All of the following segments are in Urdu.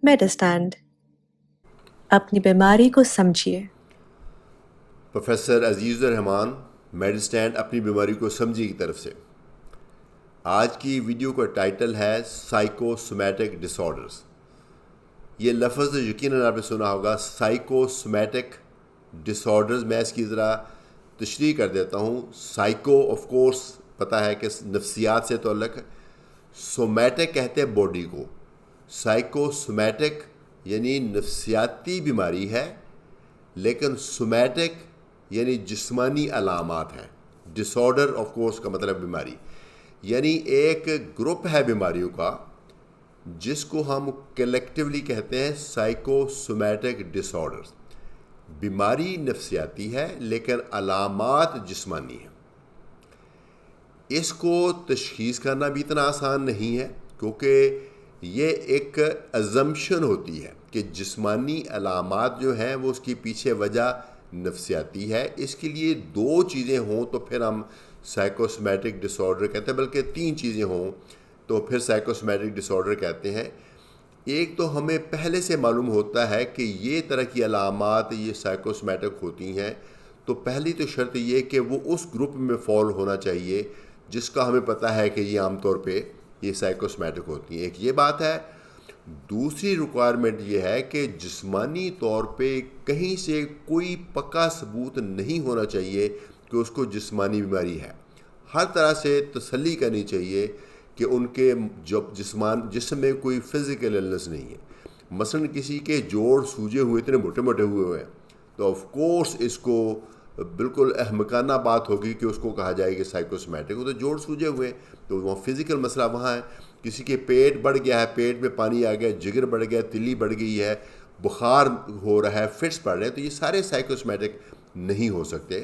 میڈسٹینڈ اپنی بیماری کو سمجھیے۔ پروفیسر عزیز الرحمان میڈسٹینڈ اپنی بیماری کو سمجھیے کی طرف سے آج کی ویڈیو کا ٹائٹل ہے سائیکوسومیٹک ڈس آرڈرز۔ یہ لفظ یقیناً آپ نے سنا ہوگا، سائیکوسومیٹک ڈس آرڈرز۔ میں اس کی ذرا تشریح کر دیتا ہوں۔ سائیکو آف کورس پتہ ہے کہ نفسیات سے تعلق ہے، سومیٹک کہتے ہیں باڈی کو، سائیکوسومیٹک یعنی نفسیاتی بیماری ہے، لیکن سومیٹک یعنی جسمانی علامات ہیں۔ ڈس آرڈر آف کورس کا مطلب بیماری، یعنی ایک گروپ ہے بیماریوں کا جس کو ہم کلیکٹیولی کہتے ہیں سائیکوسومیٹک ڈس آرڈرز۔ بیماری نفسیاتی ہے لیکن علامات جسمانی ہیں۔ اس کو تشخیص کرنا بھی اتنا آسان نہیں ہے، کیونکہ یہ ایک ازمپشن ہوتی ہے کہ جسمانی علامات جو ہیں وہ اس کی پیچھے وجہ نفسیاتی ہے۔ اس کے لیے دو چیزیں ہوں تو پھر ہم سائیکوسومیٹک ڈس آرڈر کہتے ہیں، بلکہ تین چیزیں ہوں تو پھر سائیکوسومیٹک ڈس آرڈر کہتے ہیں۔ ایک تو ہمیں پہلے سے معلوم ہوتا ہے کہ یہ طرح کی علامات یہ سائیکوسومیٹک ہوتی ہیں، تو پہلی تو شرط یہ کہ وہ اس گروپ میں فال ہونا چاہیے جس کا ہمیں پتہ ہے کہ یہ عام طور پہ یہ سائیکوسومیٹک ہوتی ہیں۔ ایک یہ بات ہے۔ دوسری ریکوائرمنٹ یہ ہے کہ جسمانی طور پہ کہیں سے کوئی پکا ثبوت نہیں ہونا چاہیے کہ اس کو جسمانی بیماری ہے۔ ہر طرح سے تسلی کرنی چاہیے کہ ان کے جسم میں کوئی فزیکل النس نہیں ہے۔ مثلا کسی کے جوڑ سوجے ہوئے، اتنے موٹے موٹے ہوئے ہیں، تو آف کورس اس کو بالکل احمقانہ بات ہوگی کہ اس کو کہا جائے کہ سائیکوسومیٹک ہو، تو جوڑ سوجے ہوئے تو وہاں فزیکل مسئلہ وہاں ہے۔ کسی کے پیٹ بڑھ گیا ہے، پیٹ میں پانی آ گیا، جگر بڑھ گیا، تلی بڑھ گئی ہے، بخار ہو رہا ہے، فٹس پڑ رہے ہیں، تو یہ سارے سائیکوسومیٹک نہیں ہو سکتے۔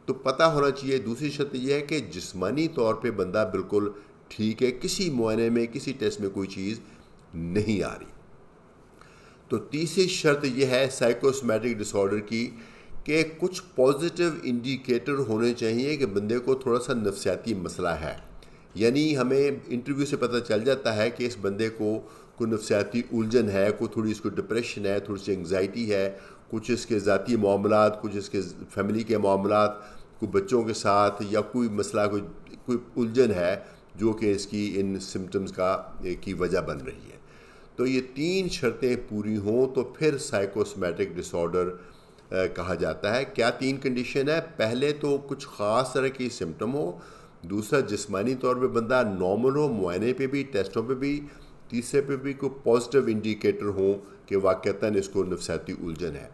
تو پتہ ہونا چاہیے۔ دوسری شرط یہ ہے کہ جسمانی طور پہ بندہ بالکل ٹھیک ہے، کسی معائنے میں کسی ٹیسٹ میں کوئی چیز نہیں آ رہی۔ تو تیسری شرط یہ ہے سائیکوسومیٹک ڈس آرڈر کی کہ کچھ پازیٹیو انڈیکیٹر ہونے چاہیے کہ بندے کو تھوڑا سا نفسیاتی مسئلہ ہے۔ یعنی ہمیں انٹرویو سے پتہ چل جاتا ہے کہ اس بندے کو کوئی نفسیاتی الجھن ہے، کوئی تھوڑی اس کو ڈپریشن ہے، تھوڑی سی انگزائٹی ہے، کچھ اس کے ذاتی معاملات، کچھ اس کے فیملی کے معاملات، کوئی بچوں کے ساتھ، یا کوئی مسئلہ کوئی الجھن ہے جو کہ اس کی ان سمٹمز کی وجہ بن رہی ہے۔ تو یہ تین شرطیں پوری ہوں تو پھر سائیکوسومیٹک ڈس آرڈر کہا جاتا ہے۔ کیا تین کنڈیشن ہے؟ پہلے تو کچھ خاص طرح کی سمٹم ہو، دوسرا جسمانی طور پہ بندہ نارمل ہو، معائنے پہ بھی، ٹیسٹوں پہ بھی، تیسرے پہ بھی کوئی پازیٹیو انڈیکیٹر ہوں کہ واقعتاً اس کو نفسیاتی الجھن ہے۔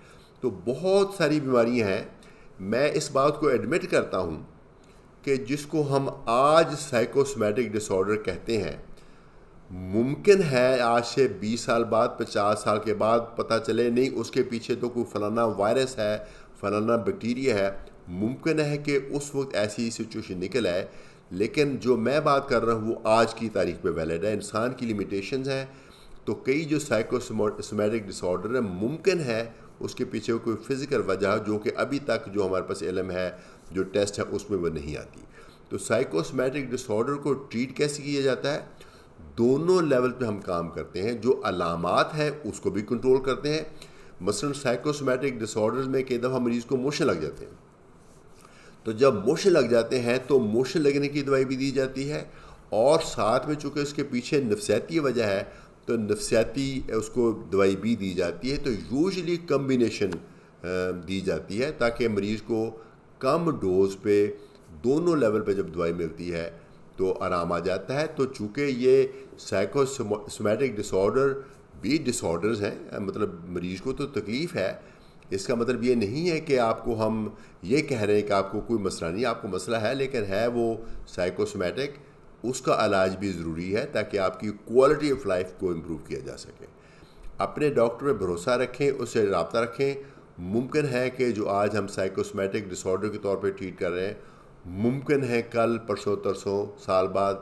تو بہت ساری بیماریاں ہیں۔ میں اس بات کو ایڈمٹ کرتا ہوں کہ جس کو ہم آج سائیکوسومیٹک ڈس آرڈر کہتے ہیں، ممکن ہے آج سے 20 سال بعد، 50 سال کے بعد پتہ چلے نہیں اس کے پیچھے تو کوئی فلانا وائرس ہے، فلانا بیکٹیریا ہے۔ ممکن ہے کہ اس وقت ایسی سچویشن نکل آئے، لیکن جو میں بات کر رہا ہوں وہ آج کی تاریخ پہ ویلڈ ہے۔ انسان کی لیمیٹیشنز ہیں، تو کئی جو سائیکوسومیٹک ڈس آرڈر ہے ممکن ہے اس کے پیچھے کوئی فزیکل وجہ جو کہ ابھی تک جو ہمارے پاس علم ہے، جو ٹیسٹ ہے، اس میں وہ نہیں آتی۔ تو سائیکوسومیٹک ڈس آرڈر کو ٹریٹ کیسے کیا جاتا ہے؟ دونوں لیول پہ ہم کام کرتے ہیں۔ جو علامات ہیں اس کو بھی کنٹرول کرتے ہیں۔ مثلا سائیکوسومیٹک ڈس آرڈرز میں کئی دفعہ مریض کو موشن لگ جاتے ہیں، تو جب موشن لگ جاتے ہیں تو موشن لگنے کی دوائی بھی دی جاتی ہے، اور ساتھ میں چونکہ اس کے پیچھے نفسیاتی وجہ ہے تو نفسیاتی اس کو دوائی بھی دی جاتی ہے۔ تو یوزلی کمبینیشن دی جاتی ہے تاکہ مریض کو کم ڈوز پہ دونوں لیول پہ جب دوائی ملتی ہے تو آرام آ جاتا ہے۔ تو چونکہ یہ سائیکوسومیٹک ڈس آرڈر بھی ڈس آرڈرز ہیں، مطلب مریض کو تو تکلیف ہے، اس کا مطلب یہ نہیں ہے کہ آپ کو ہم یہ کہہ رہے ہیں کہ آپ کو کوئی مسئلہ نہیں، آپ کو مسئلہ ہے لیکن ہے وہ سائیکوسومیٹک۔ اس کا علاج بھی ضروری ہے تاکہ آپ کی کوالٹی آف لائف کو امپروو کیا جا سکے۔ اپنے ڈاکٹر پہ بھروسہ رکھیں، اس سے رابطہ رکھیں۔ ممکن ہے کہ جو آج ہم سائیکوسومیٹک ڈس آرڈر کے طور پہ ٹریٹ کر رہے ہیں، ممکن ہے کل پرسوں ترسوں سال بعد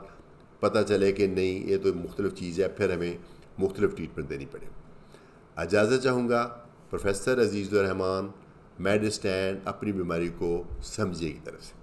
پتہ چلے کہ نہیں یہ تو مختلف چیز ہے، پھر ہمیں مختلف ٹریٹمنٹ دینی پڑے۔ اجازت چاہوں گا۔ پروفیسر عزیز الرحمان، میڈسٹینڈ اپنی بیماری کو سمجھے کی طرف سے۔